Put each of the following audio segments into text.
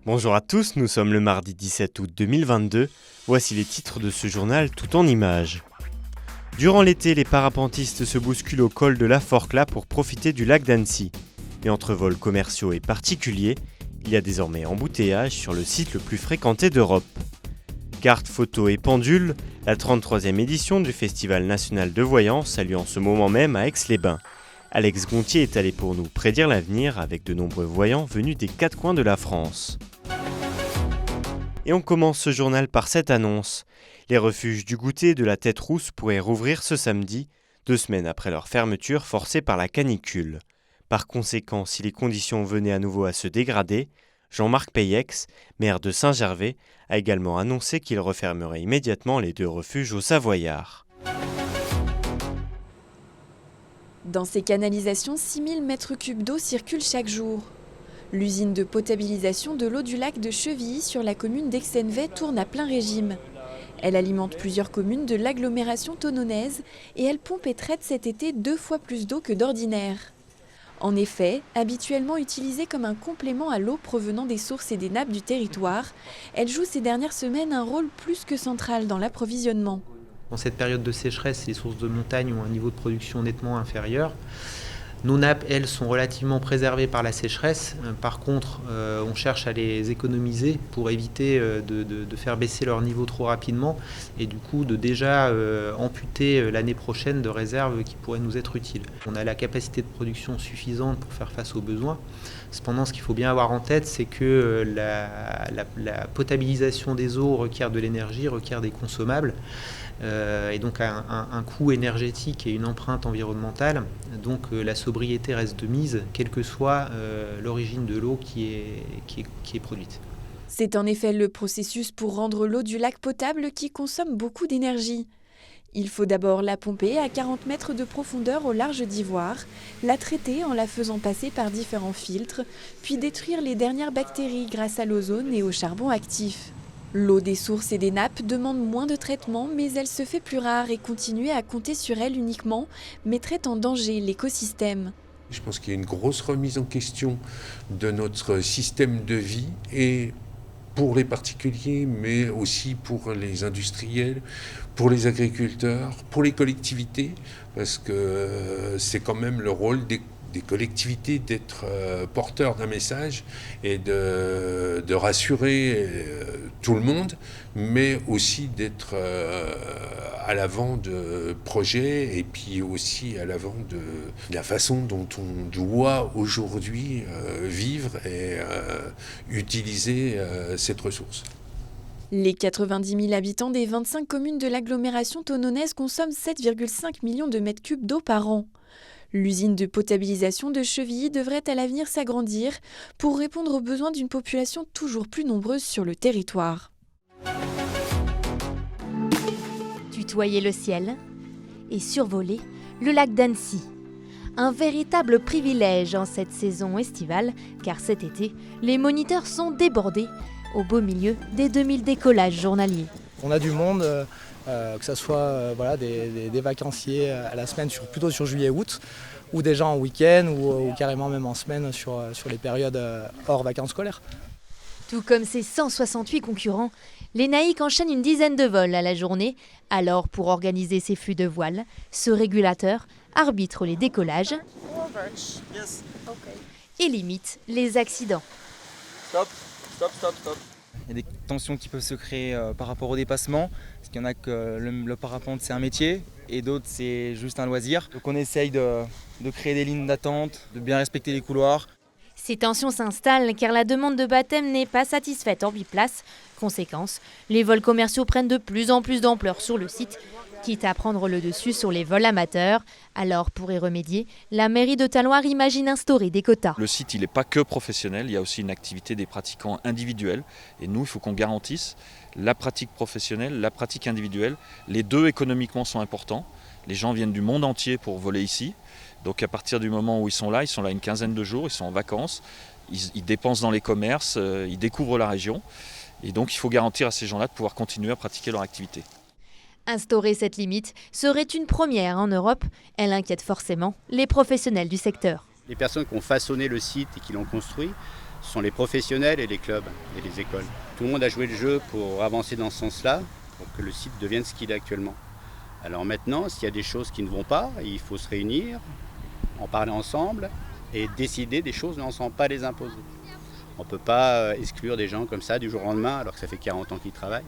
Bonjour à tous, nous sommes le mardi 17 août 2022. Voici les titres de ce journal tout en images. Durant l'été, les parapentistes se bousculent au col de la Forclaz pour profiter du lac d'Annecy. Mais entre vols commerciaux et particuliers, il y a désormais embouteillage sur le site le plus fréquenté d'Europe. Cartes, photos et pendules, la 33e édition du Festival national de voyance a lieu en ce moment même à Aix-les-Bains. Alex Gontier est allé pour nous prédire l'avenir avec de nombreux voyants venus des quatre coins de la France. Et on commence ce journal par cette annonce. Les refuges du Goûter de la Tête Rousse pourraient rouvrir ce samedi, 2 semaines après leur fermeture forcée par la canicule. Par conséquent, si les conditions venaient à nouveau à se dégrader, Jean-Marc Peyex, maire de Saint-Gervais, a également annoncé qu'il refermerait immédiatement les 2 refuges au Savoyard. Dans ces canalisations, 6000 m3 d'eau circulent chaque jour. L'usine de potabilisation de l'eau du lac de Chevilly sur la commune d'Exenvey tourne à plein régime. Elle alimente plusieurs communes de l'agglomération thononaise et elle pompe et traite cet été 2 fois plus d'eau que d'ordinaire. En effet, habituellement utilisée comme un complément à l'eau provenant des sources et des nappes du territoire, elle joue ces dernières semaines un rôle plus que central dans l'approvisionnement. Dans cette période de sécheresse, les sources de montagne ont un niveau de production nettement inférieur. Nos nappes, elles, sont relativement préservées par la sécheresse. Par contre, on cherche à les économiser pour éviter de faire baisser leur niveau trop rapidement et du coup de déjà amputer l'année prochaine de réserves qui pourraient nous être utiles. On a la capacité de production suffisante pour faire face aux besoins. Cependant, ce qu'il faut bien avoir en tête, c'est que la potabilisation des eaux requiert de l'énergie, requiert des consommables. Et donc un coût énergétique et une empreinte environnementale. Donc la sobriété reste de mise, quelle que soit l'origine de l'eau qui est produite. C'est en effet le processus pour rendre l'eau du lac potable qui consomme beaucoup d'énergie. Il faut d'abord la pomper à 40 mètres de profondeur au large d'Ivoire, la traiter en la faisant passer par différents filtres, puis détruire les dernières bactéries grâce à l'ozone et au charbon actif. L'eau des sources et des nappes demande moins de traitement, mais elle se fait plus rare et continuer à compter sur elle uniquement mettrait en danger l'écosystème. Je pense qu'il y a une grosse remise en question de notre système de vie et pour les particuliers, mais aussi pour les industriels, pour les agriculteurs, pour les collectivités, parce que c'est quand même le rôle des collectivités d'être porteurs d'un message et de rassurer tout le monde, mais aussi d'être à l'avant de projets et puis aussi à l'avant de la façon dont on doit aujourd'hui vivre et utiliser cette ressource. Les 90 000 habitants des 25 communes de l'agglomération thononaise consomment 7,5 millions de mètres cubes d'eau par an. L'usine de potabilisation de Chevilly devrait à l'avenir s'agrandir pour répondre aux besoins d'une population toujours plus nombreuse sur le territoire. Tutoyer le ciel et survoler le lac d'Annecy. Un véritable privilège en cette saison estivale, car cet été, les moniteurs sont débordés au beau milieu des 2000 décollages journaliers. On a du monde, que ce soit des vacanciers à la semaine, plutôt sur juillet-août, ou des gens en week-end, ou carrément même en semaine sur les périodes hors vacances scolaires. Tout comme ses 168 concurrents, les naïcs enchaînent une dizaine de vols à la journée. Alors, pour organiser ces flux de voile, ce régulateur arbitre les décollages et limite les accidents. Stop. Il y a des tensions qui peuvent se créer par rapport au dépassement, parce qu'il y en a que le parapente c'est un métier et d'autres c'est juste un loisir. Donc on essaye de créer des lignes d'attente, de bien respecter les couloirs. Ces tensions s'installent car la demande de baptême n'est pas satisfaite en biplace. Conséquence, les vols commerciaux prennent de plus en plus d'ampleur sur le site, quitte à prendre le dessus sur les vols amateurs. Alors, pour y remédier, la mairie de Talloires imagine instaurer des quotas. Le site, il n'est pas que professionnel, il y a aussi une activité des pratiquants individuels. Et nous, il faut qu'on garantisse la pratique professionnelle, la pratique individuelle. Les deux économiquement sont importants. Les gens viennent du monde entier pour voler ici. Donc à partir du moment où ils sont là une quinzaine de jours, ils sont en vacances, ils dépensent dans les commerces, ils découvrent la région. Et donc il faut garantir à ces gens-là de pouvoir continuer à pratiquer leur activité. Instaurer cette limite serait une première en Europe. Elle inquiète forcément les professionnels du secteur. Les personnes qui ont façonné le site et qui l'ont construit ce sont les professionnels et les clubs et les écoles. Tout le monde a joué le jeu pour avancer dans ce sens-là, pour que le site devienne ce qu'il est actuellement. Alors maintenant, s'il y a des choses qui ne vont pas, il faut se réunir, en parler ensemble et décider des choses, mais ensemble, pas les imposer. On ne peut pas exclure des gens comme ça du jour au lendemain alors que ça fait 40 ans qu'ils travaillent.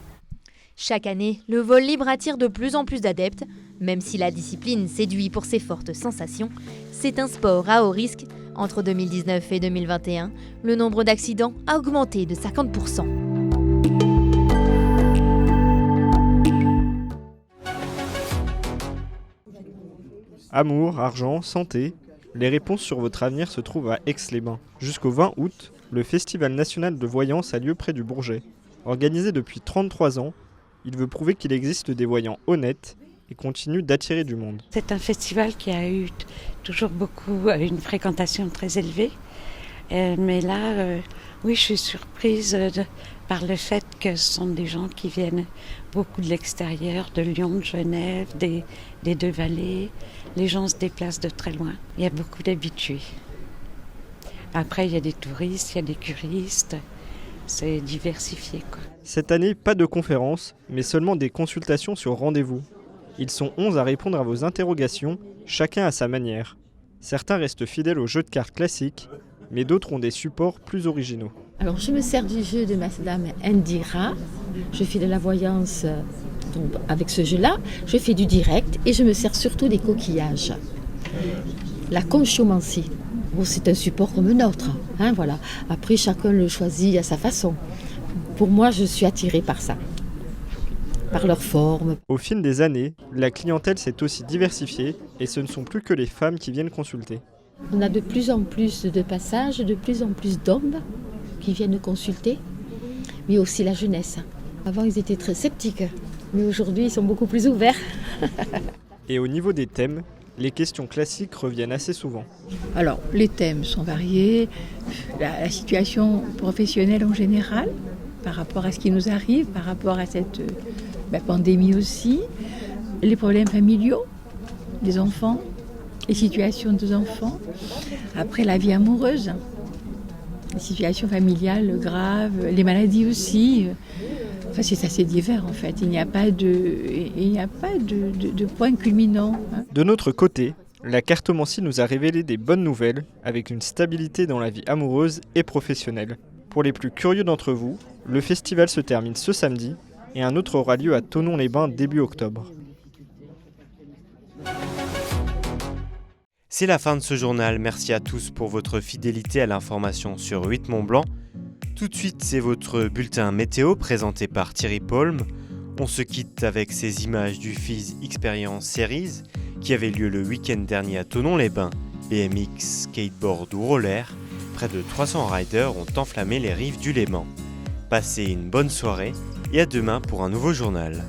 Chaque année, le vol libre attire de plus en plus d'adeptes. Même si la discipline séduit pour ses fortes sensations, c'est un sport à haut risque. Entre 2019 et 2021, le nombre d'accidents a augmenté de 50%. Amour, argent, santé, les réponses sur votre avenir se trouvent à Aix-les-Bains. Jusqu'au 20 août, le Festival national de voyance a lieu près du Bourget. Organisé depuis 33 ans, il veut prouver qu'il existe des voyants honnêtes et continue d'attirer du monde. C'est un festival qui a eu toujours une fréquentation très élevée. Mais là, oui, je suis surprise par le fait que ce sont des gens qui viennent beaucoup de l'extérieur, de Lyon, de Genève, des deux vallées. Les gens se déplacent de très loin. Il y a beaucoup d'habitués. Après, il y a des touristes, il y a des curistes. C'est diversifié, quoi. Cette année, pas de conférences, mais seulement des consultations sur rendez-vous. Ils sont 11 à répondre à vos interrogations, chacun à sa manière. Certains restent fidèles aux jeux de cartes classiques, mais d'autres ont des supports plus originaux. Alors je me sers du jeu de Madame Indira, je fais de la voyance donc, avec ce jeu-là, je fais du direct et je me sers surtout des coquillages. La conchomancie, bon, c'est un support comme un autre, hein, voilà. Après chacun le choisit à sa façon. Pour moi je suis attirée par ça, par leur forme. Au fil des années, la clientèle s'est aussi diversifiée et ce ne sont plus que les femmes qui viennent consulter. On a de plus en plus de passages, de plus en plus d'hommes qui viennent consulter, mais aussi la jeunesse. Avant, ils étaient très sceptiques, mais aujourd'hui, ils sont beaucoup plus ouverts. Et au niveau des thèmes, les questions classiques reviennent assez souvent. Alors, les thèmes sont variés, la situation professionnelle en général, par rapport à ce qui nous arrive, par rapport à cette pandémie aussi, les problèmes familiaux des enfants, les situations des enfants, après la vie amoureuse, les situations familiales graves, les maladies aussi. Enfin, c'est assez divers en fait, il n'y a pas de point culminant. Hein. De notre côté, la cartomancie nous a révélé des bonnes nouvelles avec une stabilité dans la vie amoureuse et professionnelle. Pour les plus curieux d'entre vous, le festival se termine ce samedi et un autre aura lieu à Thonon-les-Bains début octobre. C'est la fin de ce journal, merci à tous pour votre fidélité à l'information sur 8 Mont-Blanc. Tout de suite, c'est votre bulletin météo présenté par Thierry Paulme. On se quitte avec ces images du FIS Experience Series qui avait lieu le week-end dernier à Thonon-les-Bains. BMX, skateboard ou roller, près de 300 riders ont enflammé les rives du Léman. Passez une bonne soirée et à demain pour un nouveau journal.